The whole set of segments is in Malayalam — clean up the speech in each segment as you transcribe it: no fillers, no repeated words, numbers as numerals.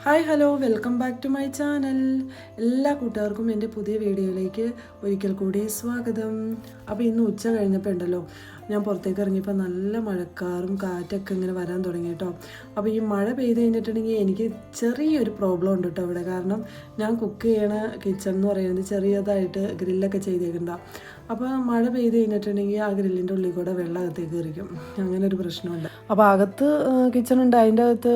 Hi hello welcome back to my channel. എല്ലാ കൂട്ടുകാർക്കും എൻ്റെ പുതിയ വീഡിയോയിലേക്ക് ഒരിക്കൽ കൂടി സ്വാഗതം. അപ്പോൾ ഇന്ന് ഉച്ച കഴിഞ്ഞപ്പോൾ ഉണ്ടല്ലോ, ഞാൻ പുറത്തേക്ക് ഇറങ്ങിയപ്പോൾ നല്ല മഴക്കാറും കാറ്റൊക്കെ ഇങ്ങനെ വരാൻ തുടങ്ങി കേട്ടോ. അപ്പോൾ ഈ മഴ പെയ്ത് കഴിഞ്ഞിട്ടുണ്ടെങ്കിൽ എനിക്ക് ചെറിയൊരു പ്രോബ്ലം ഉണ്ട് കേട്ടോ ഇവിടെ. കാരണം ഞാൻ കുക്ക് ചെയ്യണ കിച്ചൺ എന്ന് പറയുന്നത് ചെറിയതായിട്ട് ഗ്രില്ലൊക്കെ ചെയ്തേക്കുന്നുണ്ടാവും. അപ്പോൾ മഴ പെയ്ത് കഴിഞ്ഞിട്ടുണ്ടെങ്കിൽ ആ ഗ്രില്ലിൻ്റെ ഉള്ളിൽ കൂടെ വെള്ളം അകത്തേക്ക് കയറിക്കും. അങ്ങനെ ഒരു പ്രശ്നമുണ്ട്. അപ്പോൾ അകത്ത് കിച്ചൺ ഉണ്ട്, അതിൻ്റെ അകത്ത്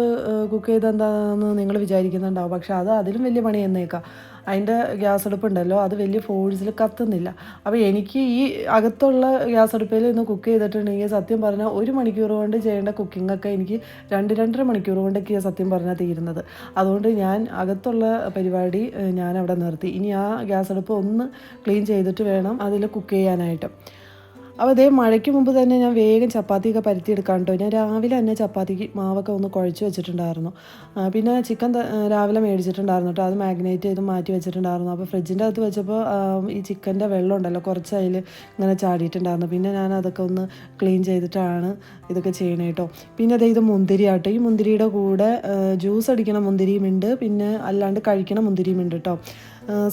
കുക്ക് ചെയ്ത് എന്താണെന്ന് നിങ്ങൾ വിചാരിക്കുന്നുണ്ടാവും. പക്ഷെ അതിലും വലിയ പണി എന്നേക്കാം. അതിൻ്റെ ഗ്യാസ് അടുപ്പുണ്ടല്ലോ, അത് വലിയ ഫോഴ്സിൽ കത്തുന്നില്ല. അപ്പോൾ എനിക്ക് ഈ അകത്തുള്ള ഗ്യാസ് അടുപ്പിൽ ഇന്ന് കുക്ക് ചെയ്തിട്ടുണ്ടെങ്കിൽ സത്യം പറഞ്ഞാൽ 1 മണിക്കൂർ കൊണ്ട് ചെയ്യേണ്ട കുക്കിങ്ങൊക്കെ എനിക്ക് 2-2.5 മണിക്കൂർ കൊണ്ടൊക്കെ സത്യം പറഞ്ഞാൽ തീരുന്നത്. അതുകൊണ്ട് ഞാൻ അകത്തുള്ള പരിപാടി ഞാൻ അവിടെ നിർത്തി. ഇനി ആ ഗ്യാസ് അടുപ്പ് ഒന്ന് ക്ലീൻ ചെയ്തിട്ട് വേണം അതിൽ കുക്ക് ചെയ്യാനായിട്ട്. അപ്പോൾ അതേ മഴയ്ക്ക് മുമ്പ് തന്നെ ഞാൻ വേഗം ചപ്പാത്തിയൊക്കെ പരത്തിയെടുക്കാൻ കേട്ടോ. ഞാൻ രാവിലെ തന്നെ ചപ്പാത്തിക്ക് മാവൊക്കെ ഒന്ന് കുഴച്ച് വെച്ചിട്ടുണ്ടായിരുന്നു. പിന്നെ ചിക്കൻ രാവിലെ മേടിച്ചിട്ടുണ്ടായിരുന്നു കേട്ടോ. അത് മാഗ്നേറ്റ് ചെയ്ത് മാറ്റി വെച്ചിട്ടുണ്ടായിരുന്നു. അപ്പോൾ ഫ്രിഡ്ജിൻ്റെ അകത്ത് വെച്ചപ്പോൾ ഈ ചിക്കൻ്റെ വെള്ളം ഉണ്ടല്ലോ കുറച്ച് അതിൽ ഇങ്ങനെ ചാടിയിട്ടുണ്ടായിരുന്നു. പിന്നെ ഞാൻ അതൊക്കെ ഒന്ന് ക്ലീൻ ചെയ്തിട്ടാണ് ഇതൊക്കെ ചെയ്യണേ കേട്ടോ. പിന്നെ ഇത് മുന്തിരി ആട്ടോ. ഈ മുന്തിരിയുടെ കൂടെ ജ്യൂസ് അടിക്കണ മുന്തിരിയുമുണ്ട്, പിന്നെ അല്ലാണ്ട് കഴിക്കണ മുന്തിരിയുമുണ്ട് കേട്ടോ.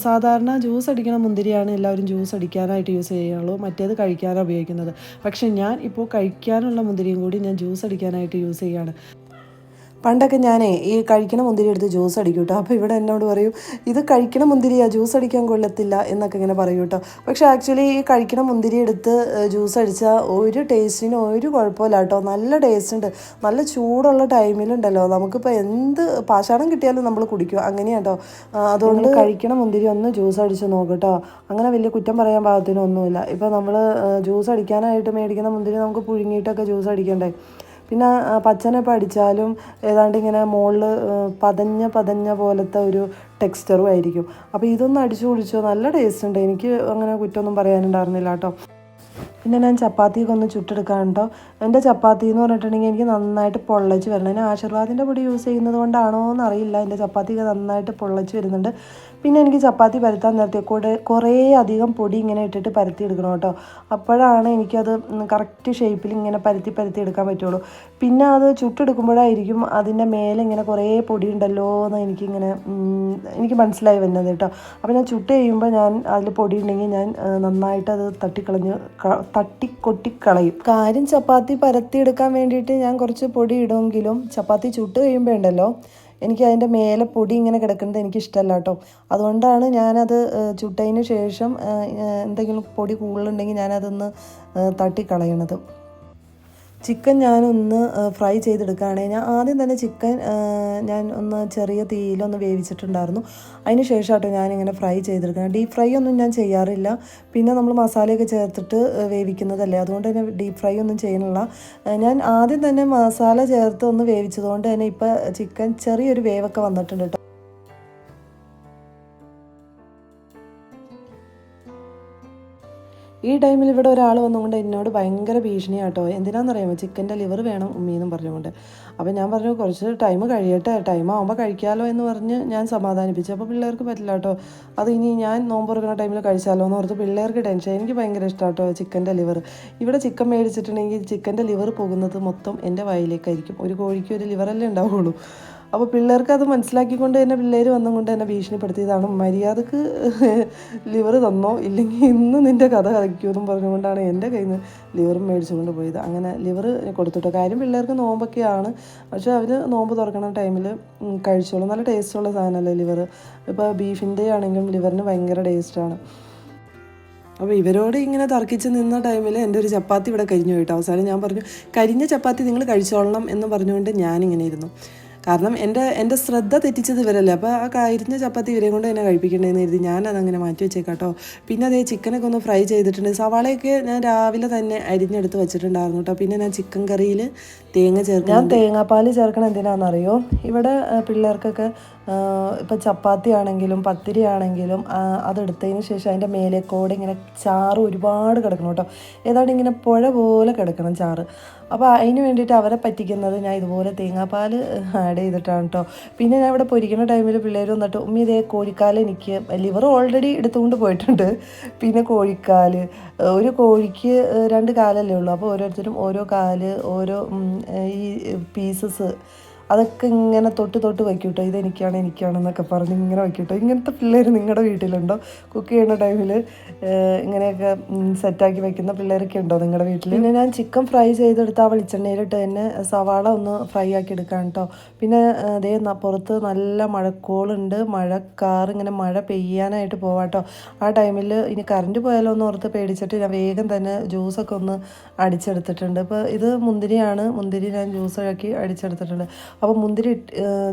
സാധാരണ ജ്യൂസ് അടിക്കണ മുന്തിരിയാണ് എല്ലാവരും ജ്യൂസ് അടിക്കാനായിട്ട് യൂസ് ചെയ്യുള്ളൂ, മറ്റേത് കഴിക്കാനാണ് ഉപയോഗിക്കുന്നത്. പക്ഷേ ഞാൻ ഇപ്പോൾ കഴിക്കാനുള്ള മുന്തിരിയും കൂടി ഞാൻ ജ്യൂസ് അടിക്കാനായിട്ട് യൂസ് ചെയ്യുകയാണ്. പണ്ടൊക്കെ ഞാനേ ഈ കഴിക്കണ മുന്തിരി എടുത്ത് ജ്യൂസ് അടിക്കും കേട്ടോ. അപ്പോൾ ഇവിടെ എന്നോട് പറയും, ഇത് കഴിക്കണ മുന്തിരിയാണ്, ജ്യൂസ് അടിക്കാൻ കൊള്ളത്തില്ല എന്നൊക്കെ ഇങ്ങനെ പറയും കേട്ടോ. പക്ഷേ ആക്ച്വലി ഈ കഴിക്കണ മുന്തിരി എടുത്ത് ജ്യൂസ് അടിച്ചാൽ ഒരു ടേസ്റ്റിനും ഒരു കുഴപ്പമില്ല കേട്ടോ. നല്ല ടേസ്റ്റ് ഉണ്ട്. നല്ല ചൂടുള്ള ടൈമിലുണ്ടല്ലോ, നമുക്കിപ്പോൾ എന്ത് പാഷാണം കിട്ടിയാലും നമ്മൾ കുടിക്കും, അങ്ങനെയാണ് കേട്ടോ. അതുകൊണ്ട് കഴിക്കണ മുന്തിരി ഒന്ന് ജ്യൂസ് അടിച്ച് നോക്കട്ടോ. അങ്ങനെ വലിയ കുറ്റം പറയാൻ പാകത്തിനൊന്നുമില്ല. ഇപ്പോൾ നമ്മൾ ജ്യൂസ് അടിക്കാനായിട്ട് മേടിക്കുന്ന മുന്തിരി നമുക്ക് പുഴുങ്ങിയിട്ടൊക്കെ ജ്യൂസ് അടിക്കണ്ടേ. പിന്നെ പച്ചനെ അടിച്ചാലും ഏതാണ്ട് ഇങ്ങനെ മുകളിൽ പതഞ്ഞ പോലത്തെ ഒരു ടെക്സ്ചറും ആയിരിക്കും. അപ്പോൾ ഇതൊന്ന് അടിച്ചു കുടിച്ചോ, നല്ല ടേസ്റ്റ് ഉണ്ട്. എനിക്ക് അങ്ങനെ കുറ്റമൊന്നും പറയാനുണ്ടായിരുന്നില്ല കേട്ടോ. പിന്നെ ഞാൻ ചപ്പാത്തിയൊക്കെ ഒന്ന് ചുട്ടെടുക്കാനുണ്ടോ. എൻ്റെ ചപ്പാത്തി എന്ന് പറഞ്ഞിട്ടുണ്ടെങ്കിൽ എനിക്ക് നന്നായിട്ട് പൊള്ളച്ച് വരണം. ഞാൻ ആശീർവാദിൻ്റെ പൊടി യൂസ് ചെയ്യുന്നത് കൊണ്ടാണോ എന്നറിയില്ല, എൻ്റെ ചപ്പാത്തിയൊക്കെ നന്നായിട്ട് പൊള്ളച്ച് വരുന്നുണ്ട്. പിന്നെ എനിക്ക് ചപ്പാത്തി പരത്താൻ നേരത്തെ കുറേ അധികം പൊടി ഇങ്ങനെ ഇട്ടിട്ട് പരത്തി എടുക്കണം കേട്ടോ. അപ്പോഴാണ് എനിക്കത് കറക്റ്റ് ഷേപ്പിൽ ഇങ്ങനെ പരത്തി എടുക്കാൻ പറ്റുള്ളൂ. പിന്നെ അത് ചുട്ടെടുക്കുമ്പോഴായിരിക്കും അതിൻ്റെ മേലെ ഇങ്ങനെ കുറേ പൊടി ഉണ്ടല്ലോ എന്ന് എനിക്ക് മനസ്സിലായി വരുന്നത് കേട്ടോ. അപ്പോൾ ഞാൻ ചുട്ട് കഴിയുമ്പോൾ ഞാൻ അതിൽ പൊടി ഉണ്ടെങ്കിൽ ഞാൻ നന്നായിട്ട് അത് തട്ടിക്കൊട്ടിക്കളയും. കാര്യം ചപ്പാത്തി പരത്തിയെടുക്കാൻ വേണ്ടിയിട്ട് ഞാൻ കുറച്ച് പൊടി ഇടുമെങ്കിലും ചപ്പാത്തി ചുട്ട് കഴിയുമ്പോൾ ഉണ്ടല്ലോ, എനിക്ക് അതിൻ്റെ മേലെ പൊടി ഇങ്ങനെ കിടക്കുന്നത് എനിക്കിഷ്ടമല്ല കേട്ടോ. അതുകൊണ്ടാണ് ഞാനത് ചുട്ടതിന് ശേഷം എന്തെങ്കിലും പൊടി കൂടുതലുണ്ടെങ്കിൽ ഞാനതൊന്ന് തട്ടിക്കളയണത്. ചിക്കൻ ഞാനൊന്ന് ഫ്രൈ ചെയ്തെടുക്കുകയാണെങ്കിൽ ഞാൻ ആദ്യം തന്നെ ചിക്കൻ ഞാൻ ഒന്ന് ചെറിയ തീയിലൊന്ന് വേവിച്ചിട്ടുണ്ടായിരുന്നു. അതിന് ശേഷം കേട്ടോ ഞാനിങ്ങനെ ഫ്രൈ ചെയ്തെടുക്കണം. ഡീപ്പ് ഫ്രൈ ഒന്നും ഞാൻ ചെയ്യാറില്ല. പിന്നെ നമ്മൾ മസാലയൊക്കെ ചേർത്തിട്ട് വേവിക്കുന്നതല്ലേ, അതുകൊണ്ട് തന്നെ ഡീപ്പ് ഫ്രൈ ഒന്നും ചെയ്യുന്നില്ല. ഞാൻ ആദ്യം തന്നെ മസാല ചേർത്ത് ഒന്ന് വേവിച്ചതുകൊണ്ട് തന്നെ ഇപ്പോൾ ചിക്കൻ ചെറിയൊരു വേവൊക്കെ വന്നിട്ടുണ്ട് കേട്ടോ. ഈ ടൈമിൽ ഇവിടെ ഒരാൾ വന്നുകൊണ്ട് എന്നോട് ഭയങ്കര ഭീഷണിയാട്ടോ. എന്തിനാണെന്നറിയാമോ, ചിക്കൻ്റെ ലിവർ വേണം ഉമ്മീന്നും പറഞ്ഞുകൊണ്ട്. അപ്പോൾ ഞാൻ പറഞ്ഞു കുറച്ച് ടൈം കഴിയട്ടെ, ടൈം ആകുമ്പോൾ കഴിക്കാമല്ലോ എന്ന് പറഞ്ഞ് ഞാൻ സമാധാനിപ്പിച്ചു. അപ്പോൾ പിള്ളേർക്ക് പറ്റില്ല കേട്ടോ. അത് ഇനി ഞാൻ നോമ്പ് തുറക്കുന്ന ടൈമിൽ കഴിച്ചാലോ എന്ന് ഓർത്ത് പിള്ളേർക്ക് ടെൻഷൻ. എനിക്ക് ഭയങ്കര ഇഷ്ടമാണ് കേട്ടോ ചിക്കൻ്റെ ലിവർ. ഇവിടെ ചിക്കൻ മേടിച്ചിട്ടുണ്ടെങ്കിൽ ചിക്കൻ്റെ ലിവർ പോകുന്നത് മൊത്തം എൻ്റെ വായിലേക്കായിരിക്കും. ഒരു കോഴിക്ക് ഒരു ലിവറല്ലേ ഉണ്ടാവുള്ളൂ. അപ്പോൾ പിള്ളേർക്ക് അത് മനസ്സിലാക്കിക്കൊണ്ട് തന്നെ പിള്ളേർ വന്നുകൊണ്ട് എന്നെ ഭീഷണിപ്പെടുത്തിയതാണ്. മര്യാദക്ക് ലിവർ തന്നോ, ഇല്ലെങ്കിൽ ഇന്ന് നിൻ്റെ കഥ കളിക്കുമെന്നും പറഞ്ഞുകൊണ്ടാണ് എൻ്റെ കയ്യിൽ നിന്ന് ലിവറും മേടിച്ചുകൊണ്ട് പോയത്. അങ്ങനെ ലിവർ കൊടുത്തിട്ടോ. കാര്യം പിള്ളേർക്ക് നോമ്പൊക്കെയാണ്, പക്ഷേ അവർ നോമ്പ് തുറക്കുന്ന ടൈമിൽ കഴിച്ചോളും. നല്ല ടേസ്റ്റുള്ള സാധനമല്ലേ ലിവർ. ഇപ്പോൾ ബീഫിൻ്റെ ആണെങ്കിലും ലിവറിന് ഭയങ്കര ടേസ്റ്റാണ്. അപ്പോൾ ഇവരോട് ഇങ്ങനെ തർക്കിച്ച് നിന്ന ടൈമിൽ എൻ്റെ ഒരു ചപ്പാത്തി ഇവിടെ കരിഞ്ഞു പോയിട്ട് അവസാനം ഞാൻ പറഞ്ഞു, കരിഞ്ഞ ചപ്പാത്തി നിങ്ങൾ കഴിച്ചോളണം എന്ന് പറഞ്ഞുകൊണ്ട് ഞാനിങ്ങനെ ഇരുന്നു. കാരണം എൻ്റെ ശ്രദ്ധ തെറ്റിച്ചത് ഇവരല്ലേ. അപ്പോൾ ആ കരിഞ്ഞ ചപ്പാത്തി ഇവരെ കൊണ്ട് തന്നെ കഴിപ്പിക്കണ്ടേന്ന് കരുതി ഞാനതങ്ങനെ മാറ്റി വെച്ചേക്കാട്ടോ. പിന്നെ അതേ ചിക്കനൊക്കെ ഒന്ന് ഫ്രൈ ചെയ്തിട്ടുണ്ട്. സവാളയൊക്കെ ഞാൻ രാവിലെ തന്നെ അരിഞ്ഞെടുത്ത് വെച്ചിട്ടുണ്ടായിരുന്നു കേട്ടോ. പിന്നെ ഞാൻ ചിക്കൻ കറിയിൽ തേങ്ങ ചേർക്കണം. ഞാൻ തേങ്ങാപ്പാൽ ചേർക്കണം എന്തിനാണെന്നറിയോ, ഇവിടെ പിള്ളേർക്കൊക്കെ ഇപ്പം ചപ്പാത്തി ആണെങ്കിലും പത്തിരി ആണെങ്കിലും അതെടുത്തതിന് ശേഷം അതിൻ്റെ മേലേക്കോടെ ഇങ്ങനെ ചാറ് ഒരുപാട് കിടക്കണം കേട്ടോ. ഏതാണ്ട് ഇങ്ങനെ പുഴ പോലെ കിടക്കണം ചാറ്. അപ്പോൾ അതിന് വേണ്ടിയിട്ട് അവരെ പറ്റിക്കുന്നത് ഞാൻ ഇതുപോലെ തേങ്ങാപ്പാൽ ആഡ് ചെയ്തിട്ടാണ് കേട്ടോ. പിന്നെ ഞാൻ ഇവിടെ പൊരിക്കുന്ന ടൈമിൽ പിള്ളേർ വന്നിട്ട് ഉമ്മി ഇതേ കോഴിക്കാൽ, എനിക്ക് ലിവർ ഓൾറെഡി എടുത്തുകൊണ്ട് പോയിട്ടുണ്ട്, പിന്നെ കോഴിക്കാൽ, ഒരു കോഴിക്ക് 2 കാലല്ലേ ഉള്ളൂ. അപ്പോൾ ഓരോരുത്തരും ഓരോ കാല്, ഓരോ ഈ പീസസ് അതൊക്കെ ഇങ്ങനെ തൊട്ട് വയ്ക്കും കേട്ടോ. എനിക്കാണെന്നൊക്കെ പറഞ്ഞ് ഇങ്ങനെ വയ്ക്കും കേട്ടോ. ഇങ്ങനത്തെ പിള്ളേർ നിങ്ങളുടെ വീട്ടിലുണ്ടോ? കുക്ക് ചെയ്യുന്ന ടൈമിൽ ഇങ്ങനെയൊക്കെ സെറ്റാക്കി വയ്ക്കുന്ന പിള്ളേരൊക്കെ ഉണ്ടോ നിങ്ങളുടെ വീട്ടിൽ? പിന്നെ ഞാൻ ചിക്കൻ ഫ്രൈ ചെയ്തെടുത്ത് ആ വെളിച്ചെണ്ണയിലിട്ട് തന്നെ സവാള ഒന്ന് ഫ്രൈ ആക്കി എടുക്കാം കേട്ടോ. പിന്നെ അതേ പുറത്ത് നല്ല മഴക്കോളുണ്ട്, മഴക്കാർ ഇങ്ങനെ മഴ പെയ്യാനായിട്ട് പോവാട്ടോ. ആ ടൈമിൽ ഇനി കറണ്ട് പോയാലോ എന്ന് ഓർത്ത് പേടിച്ചിട്ട് ഞാൻ വേഗം തന്നെ ജ്യൂസൊക്കെ ഒന്ന് അടിച്ചെടുത്തിട്ടുണ്ട്. ഇപ്പോൾ ഇത് മുന്തിരി ഞാൻ ജ്യൂസാക്കി അടിച്ചെടുത്തിട്ടുണ്ട്. അപ്പോൾ മുന്തിരി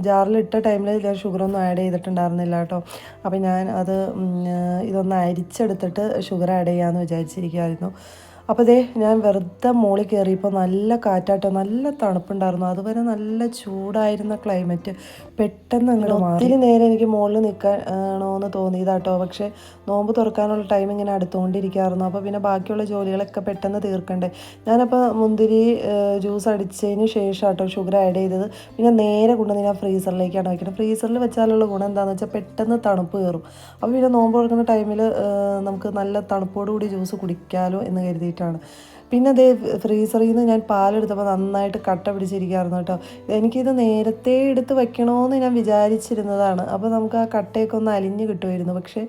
ജാറിലിട്ട ടൈമിൽ ഞാൻ ഷുഗറൊന്നും ആഡ് ചെയ്തിട്ടുണ്ടായിരുന്നില്ല കേട്ടോ. അപ്പോൾ ഞാൻ അത് ഇതൊന്ന് അരിച്ചെടുത്തിട്ട് ഷുഗർ ആഡ് ചെയ്യാമെന്ന് വിചാരിച്ചിരിക്കുകയായിരുന്നു. അപ്പോൾ ഞാൻ വെറുതെ മോളിൽ കയറിയപ്പോൾ നല്ല കാറ്റാട്ടോ, നല്ല തണുപ്പുണ്ടായിരുന്നു. അതുവരെ നല്ല ചൂടായിരുന്ന ക്ലൈമറ്റ് പെട്ടെന്ന് അങ്ങോട്ട് മാറി. ഒത്തിരി നേരം എനിക്ക് മുകളിൽ നിൽക്കണമെന്ന് തോന്നിയതാട്ടോ. പക്ഷേ നോമ്പ് തുറക്കാനുള്ള ടൈം ഇങ്ങനെ അടുത്തുകൊണ്ടിരിക്കുകയായിരുന്നു. അപ്പോൾ പിന്നെ ബാക്കിയുള്ള ജോലികളൊക്കെ പെട്ടെന്ന് തീർക്കണ്ടേ. ഞാനപ്പോൾ മുന്തിരി ജ്യൂസ് അടിച്ചതിന് ശേഷം കേട്ടോ ഷുഗർ ആഡ് ചെയ്തത്. പിന്നെ നേരെ കൊണ്ടുവന്ന് ഞാൻ ഫ്രീസറിലേക്കാണ് വയ്ക്കുന്നത്. ഫ്രീസറിൽ വെച്ചാലുള്ള ഗുണം എന്താണെന്ന് വെച്ചാൽ പെട്ടെന്ന് തണുപ്പ് കയറും. അപ്പോൾ പിന്നെ നോമ്പ് തുറക്കുന്ന ടൈമിൽ നമുക്ക് നല്ല തണുപ്പോടുകൂടി ജ്യൂസ് കുടിക്കാമല്ലോ എന്ന് കരുതിയിട്ടാണ്. പിന്നെ അതേ ഫ്രീസറിൽ നിന്ന് ഞാൻ പാലെടുത്തപ്പോൾ നന്നായിട്ട് കട്ട പിടിച്ചിരിക്കുകയായിരുന്നു കേട്ടോ. എനിക്കിത് നേരത്തെ എടുത്ത് വയ്ക്കണമെന്ന് ഞാൻ വിചാരിച്ചിരുന്നതാണ്. അപ്പോൾ നമുക്ക് ആ കട്ടയൊക്കെ ഒന്ന് അലിഞ്ഞ് കിട്ടുമായിരുന്നു. പക്ഷേ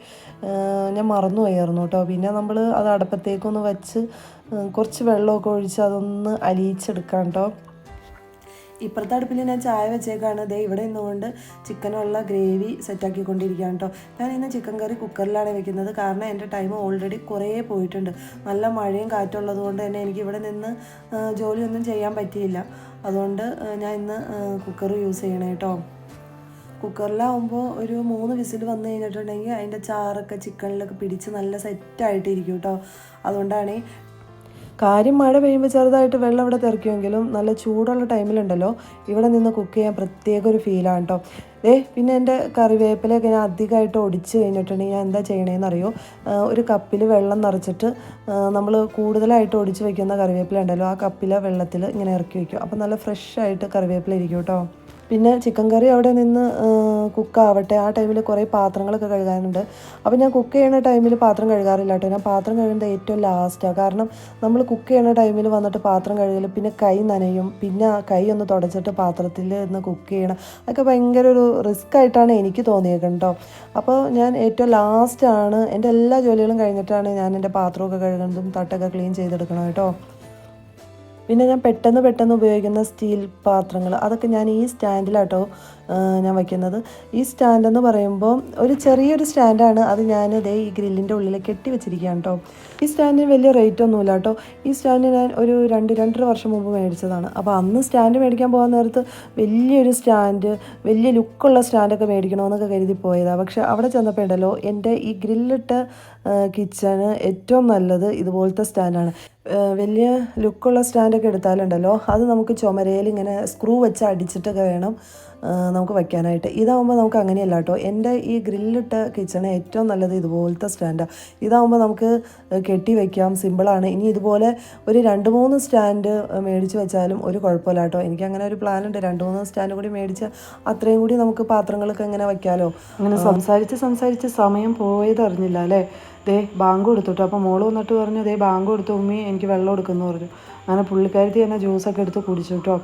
ഞാൻ മറന്നുപോയായിരുന്നു കേട്ടോ. പിന്നെ നമ്മൾ അത് അടുപ്പത്തേക്കൊന്ന് വെച്ച് കുറച്ച് വെള്ളമൊക്കെ ഒഴിച്ച് അതൊന്ന് അലിയിച്ചെടുക്കാം കേട്ടോ. ഇപ്പുറത്തെ അടുപ്പിൽ ഞാൻ ചായ വെച്ചേക്കാണ്. ഇവിടെ നിന്നുകൊണ്ട് ചിക്കനുള്ള ഗ്രേവി സെറ്റാക്കിക്കൊണ്ടിരിക്കുകയാണ് കേട്ടോ. ഞാൻ ഇന്ന് ചിക്കൻ കറി കുക്കറിലാണ് വെക്കുന്നത്. കാരണം എൻ്റെ ടൈം ഓൾറെഡി കുറേ പോയിട്ടുണ്ട്. നല്ല മഴയും കാറ്റുള്ളത് കൊണ്ട് തന്നെ എനിക്കിവിടെ നിന്ന് ജോലിയൊന്നും ചെയ്യാൻ പറ്റിയില്ല. അതുകൊണ്ട് ഞാൻ ഇന്ന് കുക്കർ യൂസ് ചെയ്യണം കേട്ടോ. കുക്കറിലാവുമ്പോൾ ഒരു 3 വിസിൽ വന്നു കഴിഞ്ഞിട്ടുണ്ടെങ്കിൽ അതിൻ്റെ ചാറൊക്കെ ചിക്കനിലൊക്കെ പിടിച്ച് നല്ല സെറ്റായിട്ടിരിക്കും കേട്ടോ. അതുകൊണ്ടാണ് കാര്യം മഴ പെയ്യുമ്പോൾ ചെറുതായിട്ട് വെള്ളം ഇവിടെ തെറിക്കുമെങ്കിലും നല്ല ചൂടുള്ള ടൈമിലുണ്ടല്ലോ ഇവിടെ നിന്ന് കുക്ക് ചെയ്യാൻ പ്രത്യേക ഒരു ഫീലാണ് കേട്ടോ. പിന്നെ എൻ്റെ കറിവേപ്പിലൊക്കെ ഞാൻ അധികമായിട്ട് ഒടിച്ച് കഴിഞ്ഞിട്ടുണ്ടെങ്കിൽ ഞാൻ എന്താ ചെയ്യണേന്നറിയോ, ഒരു കപ്പിൽ വെള്ളം നിറച്ചിട്ട് നമ്മൾ കൂടുതലായിട്ട് ഒടിച്ച് വയ്ക്കുന്ന കറിവേപ്പില ഉണ്ടല്ലോ ആ കപ്പിലെ വെള്ളത്തിൽ ഇങ്ങനെ ഇറക്കി വയ്ക്കും. അപ്പോൾ നല്ല ഫ്രഷ് ആയിട്ട് കറിവേപ്പില ഇരിക്കും കേട്ടോ. പിന്നെ ചിക്കൻ കറി അവിടെ നിന്ന് കുക്കാവട്ടെ. ആ ടൈമിൽ കുറേ പാത്രങ്ങളൊക്കെ കഴുകാനുണ്ട്. അപ്പോൾ ഞാൻ കുക്ക് ചെയ്യുന്ന ടൈമിൽ പാത്രം കഴുകാറില്ല കേട്ടോ. ഞാൻ പാത്രം കഴുകുന്നത് ഏറ്റവും ലാസ്റ്റാണ്. കാരണം നമ്മൾ കുക്ക് ചെയ്യുന്ന ടൈമിൽ വന്നിട്ട് പാത്രം കഴുകൽ, പിന്നെ കൈ നനയും, പിന്നെ കൈ ഒന്ന് തുടച്ചിട്ട് പാത്രത്തിൽ നിന്ന് കുക്ക് ചെയ്യണം. അതൊക്കെ ഭയങ്കര ഒരു റിസ്ക് ആയിട്ടാണ് എനിക്ക് തോന്നിയേക്കട്ടോ. അപ്പോൾ ഞാൻ ഏറ്റവും ലാസ്റ്റാണ്, എൻ്റെ എല്ലാ ജോലികളും കഴിഞ്ഞിട്ടാണ് ഞാൻ എൻ്റെ പാത്രമൊക്കെ കഴുകുന്നതും തട്ടൊക്കെ ക്ലീൻ ചെയ്തെടുക്കണം കേട്ടോ. പിന്നെ ഞാൻ പെട്ടെന്ന് ഉപയോഗിക്കുന്ന സ്റ്റീൽ പാത്രങ്ങൾ അതൊക്കെ ഞാൻ ഈ സ്റ്റാൻഡിലാട്ടോ ഞാൻ വയ്ക്കുന്നത്. ഈ സ്റ്റാൻഡെന്ന് പറയുമ്പോൾ ഒരു ചെറിയൊരു സ്റ്റാൻഡാണ്. അത് ഞാൻ ഈ ഗ്രില്ലിൻ്റെ ഉള്ളിൽ കെട്ടി വെച്ചിരിക്കുകയാണ് കേട്ടോ. ഈ സ്റ്റാൻഡിന് വലിയ റേറ്റ് ഒന്നുമില്ല കേട്ടോ. ഈ സ്റ്റാൻഡ് ഞാൻ ഒരു 2-2.5 വർഷം മുമ്പ് മേടിച്ചതാണ്. അപ്പോൾ അന്ന് സ്റ്റാൻഡ് മേടിക്കാൻ പോകാൻ നേരത്ത് വലിയൊരു സ്റ്റാൻഡ്, വലിയ ലുക്കുള്ള സ്റ്റാൻഡൊക്കെ മേടിക്കണമെന്നൊക്കെ കരുതി പോയതാണ്. പക്ഷേ അവിടെ ചെന്നപ്പോൾ ഉണ്ടല്ലോ എൻ്റെ ഈ ഗ്രില്ലിട്ട കിച്ചണ് ഏറ്റവും നല്ലത് ഇതുപോലത്തെ സ്റ്റാൻഡാണ്. വലിയ ലുക്കുള്ള സ്റ്റാൻഡൊക്കെ എടുത്താലുണ്ടല്ലോ അത് നമുക്ക് ചുമരയിൽ ഇങ്ങനെ സ്ക്രൂ വെച്ച് അടിച്ചിട്ടൊക്കെ വേണം നമുക്ക് വയ്ക്കാനായിട്ട്. ഇതാകുമ്പോൾ നമുക്ക് അങ്ങനെയല്ല കേട്ടോ. എൻ്റെ ഈ ഗ്രില്ലിട്ട കിച്ചണ് ഏറ്റവും നല്ലത് ഇതുപോലത്തെ സ്റ്റാൻഡാണ്. ഇതാകുമ്പോൾ നമുക്ക് കെട്ടി വയ്ക്കാം, സിമ്പിളാണ്. ഇനി ഇതുപോലെ ഒരു 2-3 സ്റ്റാൻഡ് മേടിച്ച് വെച്ചാലും ഒരു കുഴപ്പമില്ല കേട്ടോ. എനിക്കങ്ങനെ ഒരു പ്ലാനുണ്ട്. 2-3 സ്റ്റാൻഡ് കൂടി മേടിച്ച് അത്രയും കൂടി നമുക്ക് പാത്രങ്ങളൊക്കെ ഇങ്ങനെ വയ്ക്കാമല്ലോ. അങ്ങനെ സംസാരിച്ച് സമയം പോയതറിഞ്ഞില്ല അല്ലേ. ബാങ്ക് കൊടുത്തുട്ടോ. അപ്പോൾ മോള് വന്നിട്ട് പറഞ്ഞു ബാങ്ക് കൊടുത്തു ഉമ്മി, എനിക്ക് വെള്ളം എടുക്കുമെന്ന് പറഞ്ഞു. അങ്ങനെ പുള്ളിക്കാരത്തി തന്നെ ജ്യൂസൊക്കെ എടുത്ത് കുടിച്ചു കേട്ടോ.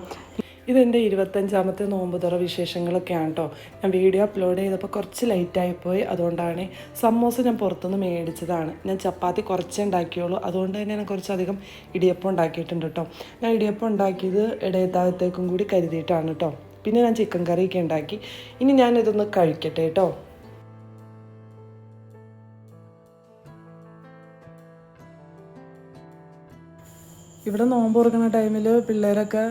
ഇതെൻ്റെ 25ാമത്തെ നോമ്പ് തുറ വിശേഷങ്ങളൊക്കെയാണ് കേട്ടോ. ഞാൻ വീഡിയോ അപ്ലോഡ് ചെയ്തപ്പോൾ കുറച്ച് ലേറ്റായിപ്പോയി. അതുകൊണ്ടാണ് സമോസ ഞാൻ പുറത്തുനിന്ന് മേടിച്ചതാണ്. ഞാൻ ചപ്പാത്തി കുറച്ചേ ഉണ്ടാക്കിയുള്ളൂ. അതുകൊണ്ട് തന്നെ ഞാൻ കുറച്ചധികം ഇടിയപ്പം ഉണ്ടാക്കിയിട്ടുണ്ട് കേട്ടോ. ഞാൻ ഇടിയപ്പം ഉണ്ടാക്കിയത് ഇടയത്താഴത്തേക്കും കൂടി കരുതിയിട്ടാണ് കേട്ടോ. പിന്നെ ഞാൻ ചിക്കൻ കറിയൊക്കെ ഉണ്ടാക്കി. ഇനി ഞാനിതൊന്ന് കഴിക്കട്ടെ കേട്ടോ. ഇവിടെ നോമ്പ് തുറക്കുന്ന ടൈമിൽ പിള്ളേരൊക്കെ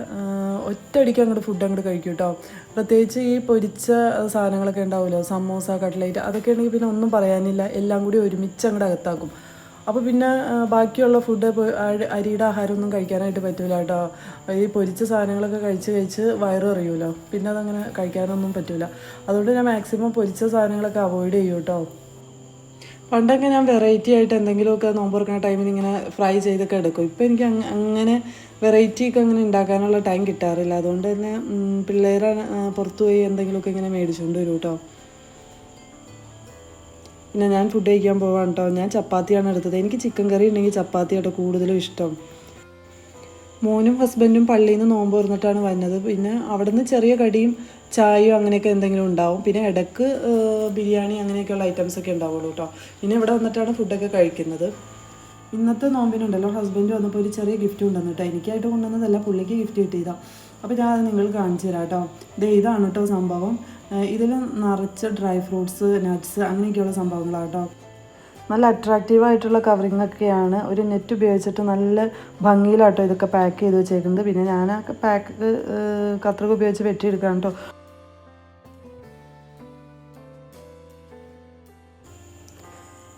ഒറ്റയടിക്ക് അങ്ങോട്ട് ഫുഡ് അങ്ങോട്ട് കഴിക്കും കേട്ടോ. പ്രത്യേകിച്ച് ഈ പൊരിച്ച സാധനങ്ങളൊക്കെ ഉണ്ടാവുമല്ലോ, സമോസ, കട്ട്ലേറ്റ്, അതൊക്കെ ഉണ്ടെങ്കിൽ പിന്നെ ഒന്നും പറയാനില്ല, എല്ലാം കൂടി ഒരുമിച്ച് അങ്ങോട്ട് അകത്താക്കും. അപ്പോൾ പിന്നെ ബാക്കിയുള്ള ഫുഡ് അരിയുടെ ആഹാരമൊന്നും കഴിക്കാനായിട്ട് പറ്റില്ല കേട്ടോ. ഈ പൊരിച്ച സാധനങ്ങളൊക്കെ കഴിച്ച് വയറ് എറിയുമല്ലോ, പിന്നെ അതങ്ങനെ കഴിക്കാനൊന്നും പറ്റില്ല. അതുകൊണ്ട് ഞാൻ മാക്സിമം പൊരിച്ച സാധനങ്ങളൊക്കെ അവോയ്ഡ് ചെയ്യും കേട്ടോ. പണ്ടൊക്കെ ഞാൻ വെറൈറ്റി ആയിട്ട് എന്തെങ്കിലുമൊക്കെ നോമ്പ് തുറക്കുന്ന ടൈമിൽ ഇങ്ങനെ ഫ്രൈ ചെയ്തൊക്കെ എടുക്കും. ഇപ്പം എനിക്ക് അങ്ങനെ വെറൈറ്റിയൊക്കെ അങ്ങനെ ഉണ്ടാക്കാനുള്ള ടൈം കിട്ടാറില്ല. അതുകൊണ്ട് തന്നെ പിള്ളേരെ പുറത്തു പോയി എന്തെങ്കിലുമൊക്കെ ഇങ്ങനെ മേടിച്ചുകൊണ്ട് വരും കേട്ടോ. പിന്നെ ഞാൻ ഫുഡ് കഴിക്കാൻ പോവാണ് കേട്ടോ. ഞാൻ ചപ്പാത്തിയാണ് എടുത്തത്. എനിക്ക് ചിക്കൻ കറി ഉണ്ടെങ്കിൽ ചപ്പാത്തി കേട്ടോ കൂടുതലും ഇഷ്ടം. മോനും ഹസ്ബൻഡും പള്ളിയിൽ നിന്ന് നോമ്പ് തുറന്നിട്ടാണ് വന്നത്. പിന്നെ അവിടെ നിന്ന് ചെറിയ കടിയും ചായയോ അങ്ങനെയൊക്കെ എന്തെങ്കിലും ഉണ്ടാവും. പിന്നെ ഇടയ്ക്ക് ബിരിയാണി അങ്ങനെയൊക്കെയുള്ള ഐറ്റംസൊക്കെ ഉണ്ടാവുള്ളൂ കേട്ടോ. പിന്നെ ഇവിടെ വന്നിട്ടാണ് ഫുഡൊക്കെ കഴിക്കുന്നത്. ഇന്നത്തെ നോമ്പിനുണ്ടല്ലോ ഹസ്ബൻഡ് വന്നപ്പോൾ ഒരു ചെറിയ ഗിഫ്റ്റ് കൊണ്ടുവന്നു കേട്ടോ. എനിക്കായിട്ട് കൊണ്ടുവന്നതല്ല, പുള്ളിക്ക് ഗിഫ്റ്റ് കിട്ടിയതാണ്. അപ്പോൾ ഞാൻ അത് നിങ്ങൾ കാണിച്ചു തരാം കേട്ടോ. ഇതാണ് കേട്ടോ സംഭവം. ഇതിൽ നിറച്ച് ഡ്രൈ ഫ്രൂട്ട്സ്, നട്ട്സ് അങ്ങനെയൊക്കെയുള്ള സംഭവങ്ങളാണ് കേട്ടോ. നല്ല അട്രാക്റ്റീവായിട്ടുള്ള കവറിങ് ഒക്കെയാണ്. ഒരു നെറ്റ് ഉപയോഗിച്ചിട്ട് നല്ല ഭംഗിയിലാട്ടോ ഇതൊക്കെ പാക്ക് ചെയ്ത് വെച്ചേക്കുന്നത്. പിന്നെ ഞാൻ ആ പാക്ക് കത്രിക ഉപയോഗിച്ച് വെട്ടിയെടുക്കാം കേട്ടോ.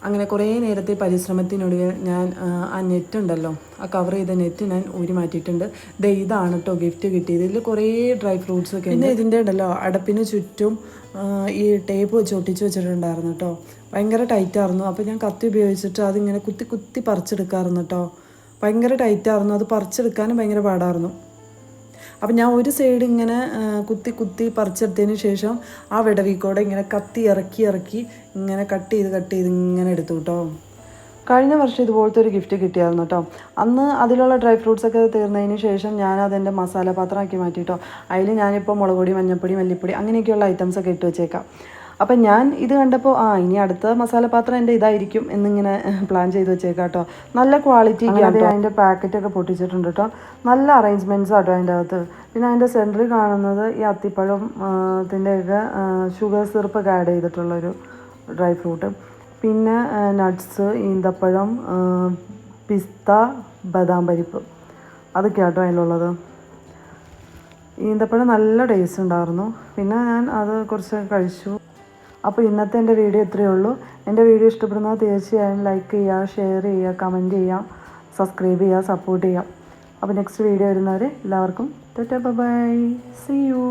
അങ്ങനെ കുറേ നേരത്തെ പരിശ്രമത്തിനൊടുവിൽ ഞാൻ ആ നെറ്റ് ഉണ്ടല്ലോ, ആ കവർ ചെയ്ത നെറ്റ് ഞാൻ ഊരി മാറ്റിയിട്ടുണ്ട്. ഇതാണ് കേട്ടോ ഗിഫ്റ്റ് കിട്ടിയത്. ഇതിൽ കുറേ ഡ്രൈ ഫ്രൂട്ട്സ് ഒക്കെ. പിന്നെ ഇതിൻ്റെ ഉണ്ടല്ലോ അടപ്പിന് ചുറ്റും ഈ ടേപ്പ് വെച്ച് ഒട്ടിച്ച് വെച്ചിട്ടുണ്ടായിരുന്നു കേട്ടോ. ഭയങ്കര ടൈറ്റായിരുന്നു. അപ്പോൾ ഞാൻ കത്തി ഉപയോഗിച്ചിട്ട് അതിങ്ങനെ കുത്തി കുത്തി പറിച്ചെടുക്കാമായിരുന്നു കേട്ടോ. ഭയങ്കര ടൈറ്റായിരുന്നു. അത് പറിച്ചെടുക്കാനും ഭയങ്കര പാടായിരുന്നു. അപ്പം ഞാൻ ഒരു സൈഡ് ഇങ്ങനെ കുത്തി കുത്തി പറിച്ചെടുത്തതിന് ശേഷം ആ വിടവിക്കൂടെ ഇങ്ങനെ കത്തി ഇറക്കി ഇങ്ങനെ കട്ട് ചെയ്ത് ഇങ്ങനെ എടുത്തു കേട്ടോ. കഴിഞ്ഞ വർഷം ഇതുപോലത്തെ ഒരു ഗിഫ്റ്റ് കിട്ടിയായിരുന്നു കേട്ടോ. അന്ന് അതിലുള്ള ഡ്രൈ ഫ്രൂട്ട്സൊക്കെ തീർന്നതിന് ശേഷം ഞാൻ അതെൻ്റെ മസാല പാത്രമാക്കി മാറ്റിയിട്ടോ. അതിൽ ഞാനിപ്പോൾ മുളക് പൊടി, മഞ്ഞൾപ്പൊടി, മല്ലിപ്പൊടി അങ്ങനെയൊക്കെയുള്ള ഐറ്റംസൊക്കെ ഇട്ട് വെച്ചേക്കാം. അപ്പം ഞാൻ ഇത് കണ്ടപ്പോൾ ഇനി അടുത്ത മസാലപാത്രം എൻ്റെ ഇതായിരിക്കും എന്നിങ്ങനെ പ്ലാൻ ചെയ്ത് വെച്ചേക്കാം കേട്ടോ. നല്ല ക്വാളിറ്റി അതിൻ്റെ പാക്കറ്റൊക്കെ പൊട്ടിച്ചിട്ടുണ്ട് കേട്ടോ. നല്ല അറേഞ്ച്മെൻറ്റ്സ് ആട്ടോ അതിൻ്റെ അകത്ത്. പിന്നെ അതിൻ്റെ സെൻറ്ററിൽ കാണുന്നത് ഈ അത്തിപ്പഴം ഇതിൻ്റെയൊക്കെ ഷുഗർ സിറപ്പൊക്കെ ആഡ് ചെയ്തിട്ടുള്ളൊരു ഡ്രൈ ഫ്രൂട്ട്. പിന്നെ നട്ട്സ്, ഈന്തപ്പഴം, പിസ്ത, ബദാം പരിപ്പ് അതൊക്കെ ആട്ടോ അതിലുള്ളത്. ഈന്തപ്പഴം നല്ല ടേസ്റ്റ് ഉണ്ടായിരുന്നു. പിന്നെ ഞാൻ അത് കുറച്ച് കഴിച്ചു. അപ്പോൾ ഇന്നത്തെ എൻ്റെ വീഡിയോ ഇത്രയേ ഉള്ളൂ. എൻ്റെ വീഡിയോ ഇഷ്ടപ്പെടുന്നത് തീർച്ചയായും ലൈക്ക് ചെയ്യുക, ഷെയർ ചെയ്യുക, കമൻറ്റ് ചെയ്യുക, സബ്സ്ക്രൈബ് ചെയ്യുക, സപ്പോർട്ട് ചെയ്യുക. അപ്പോൾ നെക്സ്റ്റ് വീഡിയോ വരുന്നവരെ എല്ലാവർക്കും ടാറ്റാ ബൈ, സീ യു.